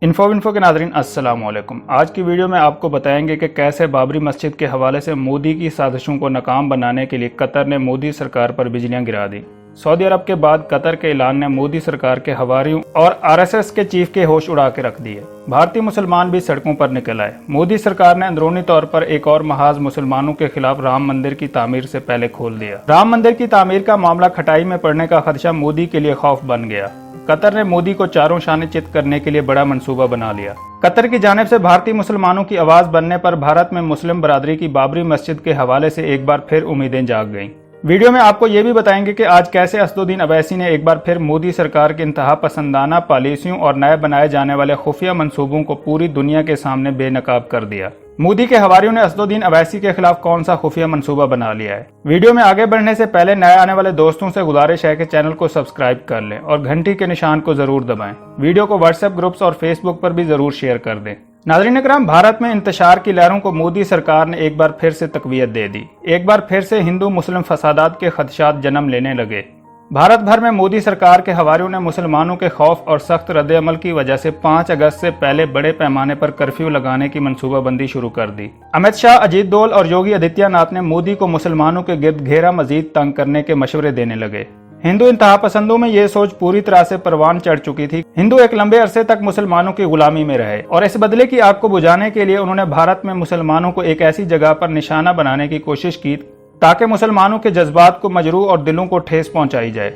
Info के नाज़रीन अस्सलाम वालेकुम। आज की वीडियो में आपको बताएंगे कि कैसे बाबरी मस्जिद के हवाले से मोदी की साजिशों को नाकाम बनाने के लिए कतर ने मोदी सरकार पर बिजलियां गिरा दी। सऊदी अरब के बाद कतर के ऐलान ने मोदी सरकार के हवारियों और आरएसएस के चीफ के होश उड़ा के रख दिए। भारतीय मुसलमान भी सड़कों पर निकल आए। मोदी सरकार ने अंदरूनी तौर पर एक और महाज मुसलमानों के खिलाफ राम मंदिर की तामीर से पहले खोल दिया। राम मंदिर की तामीर का मामला खटाई में पड़ने का खदशा मोदी के लिए खौफ बन गया। कतर ने मोदी को चारों शाने चित करने के लिए बड़ा मंसूबा बना लिया। कतर की जानिब से भारतीय मुसलमानों की आवाज बनने पर भारत में मुस्लिम बरादरी की बाबरी मस्जिद के हवाले से एक बार फिर उम्मीदें जाग गईं। वीडियो में आपको ये भी बताएंगे कि आज कैसे असदुद्दीन अवैसी ने एक बार फिर मोदी सरकार की इंतहा पसंदाना पॉलिसियों और नए बनाए जाने वाले खुफिया मंसूबों को पूरी दुनिया के सामने बेनकाब कर दिया। मोदी के हवारियों ने असदुद्दीन अवैसी के खिलाफ कौन सा खुफिया मंसूबा बना लिया है। वीडियो में आगे बढ़ने से पहले नए आने वाले दोस्तों से गुजारिश है कि चैनल को सब्सक्राइब कर लें और घंटी के निशान को जरूर दबाएं। वीडियो को व्हाट्सएप ग्रुप्स और फेसबुक पर भी जरूर शेयर कर दें। नाज़रीन इकराम, भारत में इंतशार की लहरों को मोदी सरकार ने एक बार फिर से तकवीयत दे दी। एक बार फिर से हिंदू मुस्लिम फसादात के खदशात जन्म लेने लगे। भारत भर में मोदी सरकार के हवारियों ने मुसलमानों के खौफ और सख्त रद्द-ए-अमल की वजह से 5 अगस्त से पहले बड़े पैमाने पर कर्फ्यू लगाने की मंसूबाबंदी शुरू कर दी। अमित शाह, अजीत डोल और योगी आदित्यनाथ ने मोदी को मुसलमानों के गिर्द घेरा मजीद तंग करने के मशवरे देने लगे। हिंदू इंतहा पसंदों में ये सोच पूरी तरह से परवान चढ़ चुकी थी। हिंदू एक लंबे अरसे तक मुसलमानों की गुलामी में रहे और इस बदले की आग को बुझाने के लिए उन्होंने भारत में मुसलमानों को एक ऐसी जगह पर निशाना बनाने की कोशिश की ताकि मुसलमानों के जज्बात को मजरूह और दिलों को ठेस पहुंचाई जाए।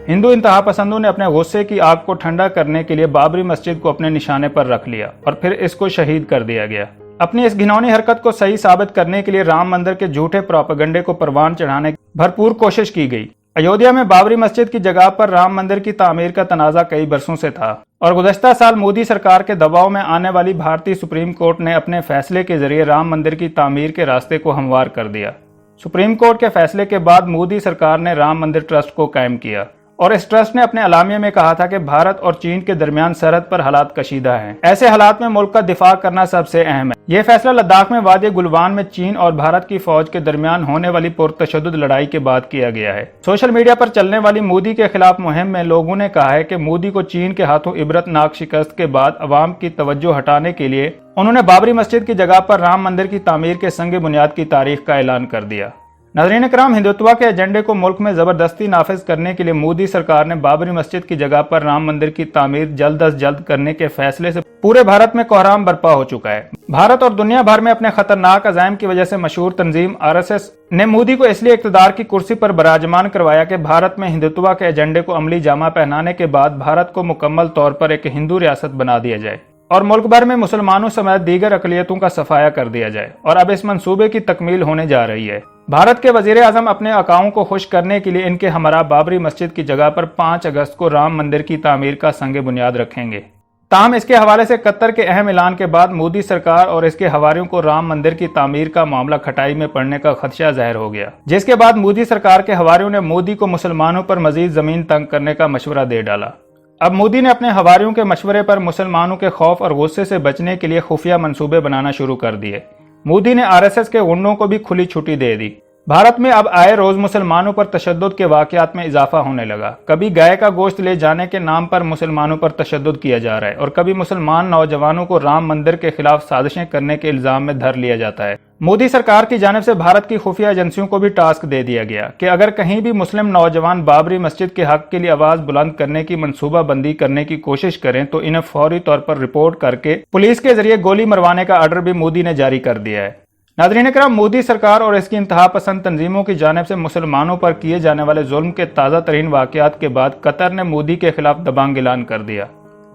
हिंदू इंतहा पसंदों ने अपने गुस्से की आग को ठंडा करने के लिए बाबरी मस्जिद को अपने निशाने पर रख लिया और फिर इसको शहीद कर दिया गया। अपनी इस घिनौनी हरकत को सही साबित करने के लिए राम मंदिर के झूठे प्रोपेगेंडे को परवान चढ़ाने की भरपूर कोशिश की गई। अयोध्या में बाबरी मस्जिद की जगह पर राम मंदिर की तामीर का तनाजा कई बरसों से था और गुज़श्ता साल मोदी सरकार के दबाव में आने वाली भारतीय सुप्रीम कोर्ट ने अपने फैसले के जरिए राम मंदिर की तामीर के रास्ते को हमवार कर दिया। सुप्रीम कोर्ट के फैसले के बाद मोदी सरकार ने राम मंदिर ट्रस्ट को कायम किया और इस ट्रस्ट ने अपने अलामिया में कहा था कि भारत और चीन के दरमियान सरहद पर हालात कशीदा हैं। ऐसे हालात में मुल्क का दिफा करना सबसे अहम है। यह फैसला लद्दाख में वादी गुलवान में चीन और भारत की फौज के दरमियान होने वाली पुरतशद्दुद लड़ाई के बाद किया गया है। सोशल मीडिया पर चलने वाली मोदी के खिलाफ मुहिम में लोगों ने कहा है कि मोदी को चीन के हाथों इबरतनाक शिकस्त के बाद अवाम की तवज्जो हटाने के लिए उन्होंने बाबरी मस्जिद की जगह पर राम मंदिर की तामीर के संग बुनियाद की तारीख का ऐलान कर दिया। नाज़रीन इकराम, हिंदुत्व के एजेंडे को मुल्क में जबरदस्ती नाफिज करने के लिए मोदी सरकार ने बाबरी मस्जिद की जगह पर राम मंदिर की तामीर जल्द अज जल्द करने के फैसले से पूरे भारत में कोहराम बर्पा हो चुका है। भारत और दुनिया भर में अपने खतरनाक अज़ाइम की वजह से मशहूर तंजीम आरएसएस ने मोदी को इसलिए इक़्तिदार की कुर्सी पर बराजमान करवाया कि भारत में हिंदुत्व के एजेंडे को अमली जामा पहनाने के बाद भारत को मुकम्मल तौर पर एक हिंदू रियासत बना दिया जाए और मुल्क भर में मुसलमानों समेत दीगर अक़लियतों का सफाया कर दिया जाए। और अब इस मंसूबे की तकमील होने जा रही है। भारत के वजीर आजम अपने आकाओं को खुश करने के लिए इनके हमरा बाबरी मस्जिद की जगह पर 5 अगस्त को राम मंदिर की तामीर का संग बुनियाद रखेंगे। ताहम इसके हवाले से कतर के अहम ऐलान के बाद मोदी सरकार और इसके हवारियों को राम मंदिर की तामीर का मामला खटाई में पड़ने का खदशा जाहिर हो गया, जिसके बाद मोदी सरकार के हवारियों ने मोदी को मुसलमानों पर मजीद जमीन तंग करने का मशवरा दे डाला। अब मोदी ने अपने हवारियों के मशवरे पर मुसलमानों के खौफ और गुस्से से बचने के लिए खुफिया मंसूबे बनाना शुरू कर दिए। मोदी ने आरएसएस के गुंडों को भी खुली छुट्टी दे दी। भारत में अब आए रोज मुसलमानों पर तशद्दुद के वाकयात में इजाफा होने लगा। कभी गाय का गोश्त ले जाने के नाम पर मुसलमानों पर तशद्दुद किया जा रहा है और कभी मुसलमान नौजवानों को राम मंदिर के खिलाफ साजिशें करने के इल्जाम में धर लिया जाता है। मोदी सरकार की जानिब से भारत की खुफिया एजेंसियों को भी टास्क दे दिया गया कि अगर कहीं भी मुस्लिम नौजवान बाबरी मस्जिद के हक के लिए आवाज बुलंद करने की मंसूबाबंदी करने की कोशिश करें तो इन्हें फौरी तौर पर रिपोर्ट करके पुलिस के जरिए गोली मरवाने का आर्डर भी मोदी ने जारी कर दिया है। नाज़रीन इकराम, मोदी सरकार और इसकी इंतहा पसंद तंजीमों की जानिब से मुसलमानों पर किए जाने वाले जुल्म के ताज़ा तरीन वाकयात के बाद कतर ने मोदी के खिलाफ दबंग ऐलान कर दिया।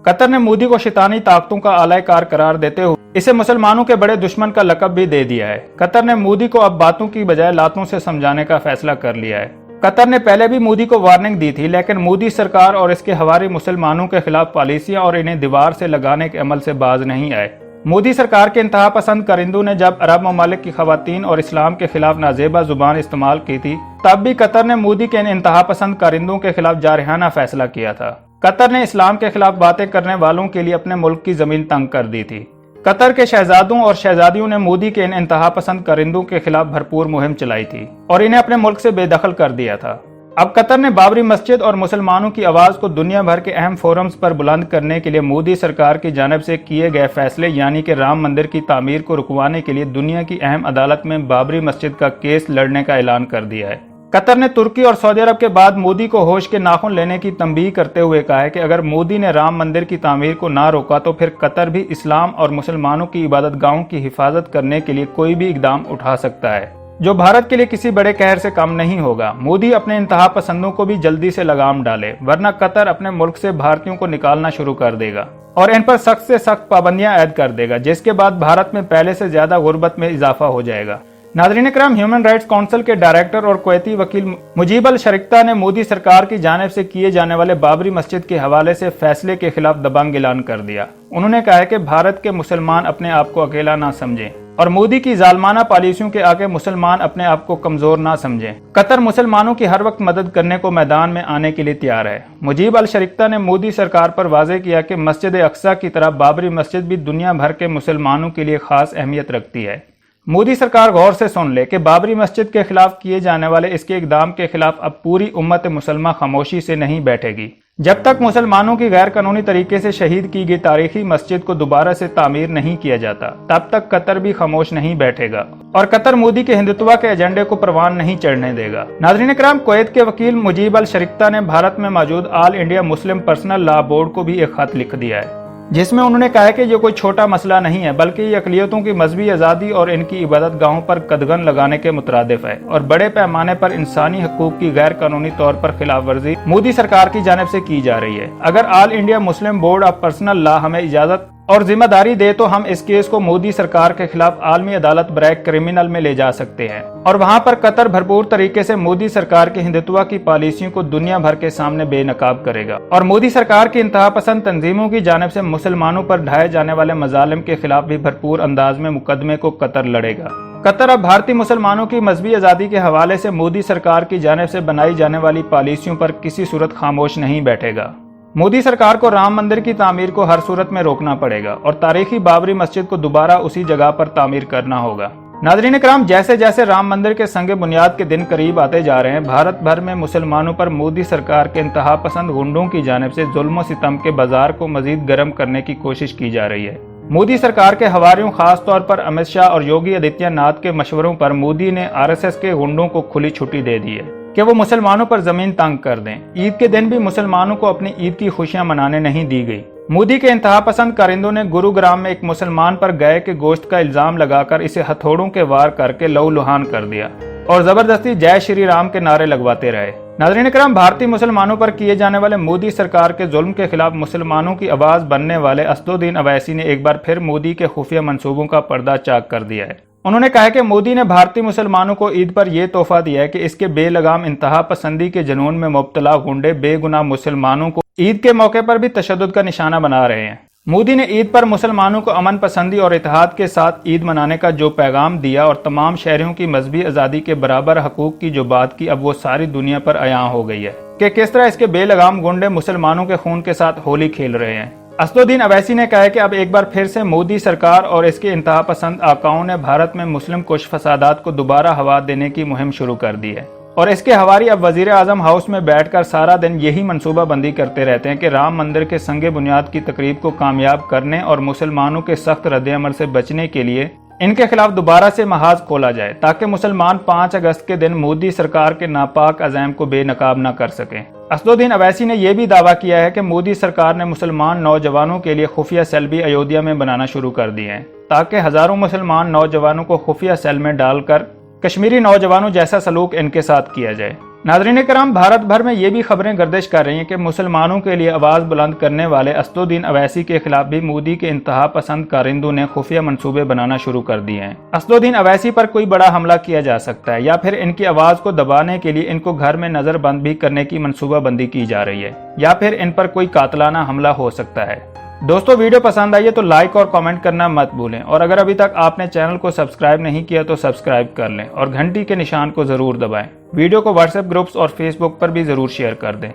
कतर ने मोदी को शैतानी ताकतों का आलाकार करार देते हुए इसे मुसलमानों के बड़े दुश्मन का लकब भी दे दिया है। कतर ने मोदी को अब बातों की बजाय लातों से समझाने का फैसला कर लिया है। कतर ने पहले भी मोदी को वार्निंग दी थी, लेकिन मोदी सरकार और इसके हवारी मुसलमानों के खिलाफ पॉलिसियां और इन्हें दीवार से लगाने के अमल से बाज नहीं आए। मोदी सरकार के इंतहा पसंद कारिंदों ने जब अरब ममालिक की खवातीन और इस्लाम के खिलाफ नाजेबा जुबान इस्तेमाल की थी, तब भी कतर ने मोदी के इन इंतहा पसंद कारिंदों के खिलाफ जारहाना फैसला किया था। कतर ने इस्लाम के खिलाफ बातें करने वालों के लिए अपने मुल्क की जमीन तंग कर दी थी। कतर के शहजादों और शहजादियों ने मोदी के इन इंतहा पसंद कारिंदों के खिलाफ भरपूर मुहिम चलाई थी और इन्हें अपने मुल्क से बेदखल कर दिया था। अब कतर ने बाबरी मस्जिद और मुसलमानों की आवाज़ को दुनिया भर के अहम फोरम्स पर बुलंद करने के लिए मोदी सरकार की जानिब से किए गए फैसले यानी कि राम मंदिर की तामीर को रुकवाने के लिए दुनिया की अहम अदालत में बाबरी मस्जिद का केस लड़ने का ऐलान कर दिया है। कतर ने तुर्की और सऊदी अरब के बाद मोदी को होश के नाखून लेने की तंबीह करते हुए कहा है कि अगर मोदी ने राम मंदिर की तामीर को ना रोका तो फिर कतर भी इस्लाम और मुसलमानों की इबादतगाहों की हिफाजत करने के लिए कोई भी इकदाम उठा सकता है, जो भारत के लिए किसी बड़े कहर से कम नहीं होगा। मोदी अपने इंतहा पसंदों को भी जल्दी से लगाम डाले, वरना कतर अपने मुल्क से भारतीयों को निकालना शुरू कर देगा और इन पर सख्त से सख्त पाबंदियां ऐड कर देगा, जिसके बाद भारत में पहले से ज्यादा गुर्बत में इजाफा हो जाएगा। नाज़रीन इकराम, ह्यूमन राइट्स काउंसिल के डायरेक्टर और कुवैती वकील मुजीब अल शरीक्ता ने मोदी सरकार की जानिब से किए जाने वाले बाबरी मस्जिद के हवाले से फैसले के खिलाफ दबंग ऐलान कर दिया। उन्होंने कहा है कि भारत के मुसलमान अपने आप को अकेला ना समझें और मोदी की जालमाना पॉलिसियों के आगे मुसलमान अपने आप को कमजोर ना समझें। कतर मुसलमानों की हर वक्त मदद करने को मैदान में आने के लिए तैयार है। मुजीब अल शरीक्ता ने मोदी सरकार पर वाज़ेह किया कि मस्जिद अक्सा की तरह बाबरी मस्जिद भी दुनिया भर के मुसलमानों के लिए खास अहमियत रखती है। मोदी सरकार गौर से सुन ले कि बाबरी मस्जिद के खिलाफ किए जाने वाले इसके इकदाम के खिलाफ अब पूरी उम्मत मुसलमान खामोशी से नहीं बैठेगी। जब तक मुसलमानों की गैर कानूनी तरीके से शहीद की गई तारीखी मस्जिद को दोबारा से तामीर नहीं किया जाता, तब तक कतर भी खामोश नहीं बैठेगा और कतर मोदी के हिंदुत्व के एजेंडे को परवान नहीं चढ़ने देगा। नाज़रीन इकराम, कुवैत के वकील मुजीब अल शरीक्ता ने भारत में मौजूद all India Muslim personal law board को भी एक खत लिख दिया है, जिसमें उन्होंने कहा है कि ये कोई छोटा मसला नहीं है, बल्कि ये अक़लियतों की मजहबी आज़ादी और इनकी इबादत गाहों पर कदगन लगाने के मुतरादिफ है और बड़े पैमाने पर इंसानी हकूक की गैर कानूनी तौर पर खिलाफ वर्जी मोदी सरकार की जानिब से की जा रही है। अगर all India Muslim board of personal law हमें इजाज़त और जिम्मेदारी दे तो हम इस केस को मोदी सरकार के खिलाफ आलमी अदालत बराए क्रिमिनल में ले जा सकते हैं और वहां पर कतर भरपूर तरीके से मोदी सरकार के हिंदुत्व की पॉलिसियों को दुनिया भर के सामने बेनकाब करेगा और मोदी सरकार की इंतहा पसंद तंजीमों की जानिब से मुसलमानों पर ढाए जाने वाले मजालिम के खिलाफ भी भरपूर अंदाज में मुकदमे को कतर लड़ेगा। कतर अब भारतीय मुसलमानों की मजहबी आज़ादी के हवाले से मोदी सरकार की जानिब से बनाई जाने वाली पॉलिसियों पर किसी सूरत खामोश नहीं बैठेगा। मोदी सरकार को राम मंदिर की तामीर को हर सूरत में रोकना पड़ेगा और तारीखी बाबरी मस्जिद को दोबारा उसी जगह पर तामीर करना होगा। नाज़रीन इकराम, जैसे जैसे राम मंदिर के संगे बुनियाद के दिन करीब आते जा रहे हैं, भारत भर में मुसलमानों पर मोदी सरकार के इंतहा पसंद गुंडों की जानिब से जुल्म सितम के बाजार को मजीद गर्म करने की कोशिश की जा रही है। मोदी सरकार के हवारियों खास तौर पर अमित शाह और योगी आदित्यनाथ के मशवरों पर मोदी ने RSS के गुंडों को खुली छुट्टी दे दी है कि वो मुसलमानों पर जमीन तंग कर दें। ईद के दिन भी मुसलमानों को अपनी ईद की खुशियां मनाने नहीं दी गई। मोदी के इंतहा पसंद कारिंदों ने गुरुग्राम में एक मुसलमान पर गाय के गोश्त का इल्जाम लगाकर इसे हथौड़ों के वार करके लहूलुहान कर दिया और जबरदस्ती जय श्री राम के नारे लगवाते रहे। नाज़रीन इकराम, भारतीय मुसलमानों पर किए जाने वाले मोदी सरकार के जुल्म के खिलाफ मुसलमानों की आवाज बनने वाले असदुद्दीन अवैसी ने एक बार फिर मोदी के खुफिया मंसूबों का पर्दा चाक कर दिया है। उन्होंने कहा कि मोदी ने भारतीय मुसलमानों को ईद पर यह तोहफा दिया है कि इसके बेलगाम इंतहा पसंदी के जुनून में मुब्तला गुंडे बेगुनाह मुसलमानों को ईद के मौके पर भी तशद्दुद का निशाना बना रहे हैं। मोदी ने ईद पर मुसलमानों को अमन पसंदी और इत्तेहाद के साथ ईद मनाने का जो पैगाम दिया और तमाम शहरियों की मजहबी आज़ादी के बराबर हकूक की जो बात की, अब वो सारी दुनिया पर अयां हो गई है कि किस तरह इसके बेलगाम गुंडे मुसलमानों के खून के साथ होली खेल रहे हैं। असदुद्दीन अवैसी ने कहा है कि अब एक बार फिर से मोदी सरकार और इसके इंतहा पसंद आकाओं ने भारत में मुस्लिम कुछ फसादात को दोबारा हवा देने की मुहिम शुरू कर दी है और इसके हवारी अब वजीर आजम हाउस में बैठकर सारा दिन यही मनसूबा बंदी करते रहते हैं कि राम मंदिर के संगे बुनियाद की तकरीब को कामयाब करने और मुसलमानों के सख्त रद्द-ए-अमल से बचने के लिए इनके खिलाफ दोबारा से महाज खोला जाए ताकि मुसलमान 5 अगस्त के दिन मोदी सरकार के नापाक अज़ैम को बेनकाब न कर सकें। असदुद्दीन अवैसी ने यह भी दावा किया है कि मोदी सरकार ने मुसलमान नौजवानों के लिए खुफिया सेल भी अयोध्या में बनाना शुरू कर दिए हैं ताकि हजारों मुसलमान नौजवानों को खुफिया सेल में डालकर कश्मीरी नौजवानों जैसा सलूक इनके साथ किया जाए। नाज़रीन किराम, भारत भर में ये भी खबरें गर्दिश कर रही हैं कि मुसलमानों के लिए आवाज़ बुलंद करने वाले असदुद्दीन अवैसी के खिलाफ भी मोदी के इंतहा पसंद कारिंदों ने खुफिया मंसूबे बनाना शुरू कर दिए हैं। असदुद्दीन अवैसी पर कोई बड़ा हमला किया जा सकता है या फिर इनकी आवाज़ को दबाने के लिए इनको घर में नज़रबंद भी करने की मनसूबाबंदी की जा रही है या फिर इन पर कोई कातलाना हमला हो सकता है। दोस्तों, वीडियो पसंद आई है तो लाइक और कमेंट करना मत भूलें और अगर अभी तक आपने चैनल को सब्सक्राइब नहीं किया तो सब्सक्राइब कर लें और घंटी के निशान को ज़रूर दबाएं। वीडियो को व्हाट्सएप ग्रुप्स और फेसबुक पर भी ज़रूर शेयर कर दें।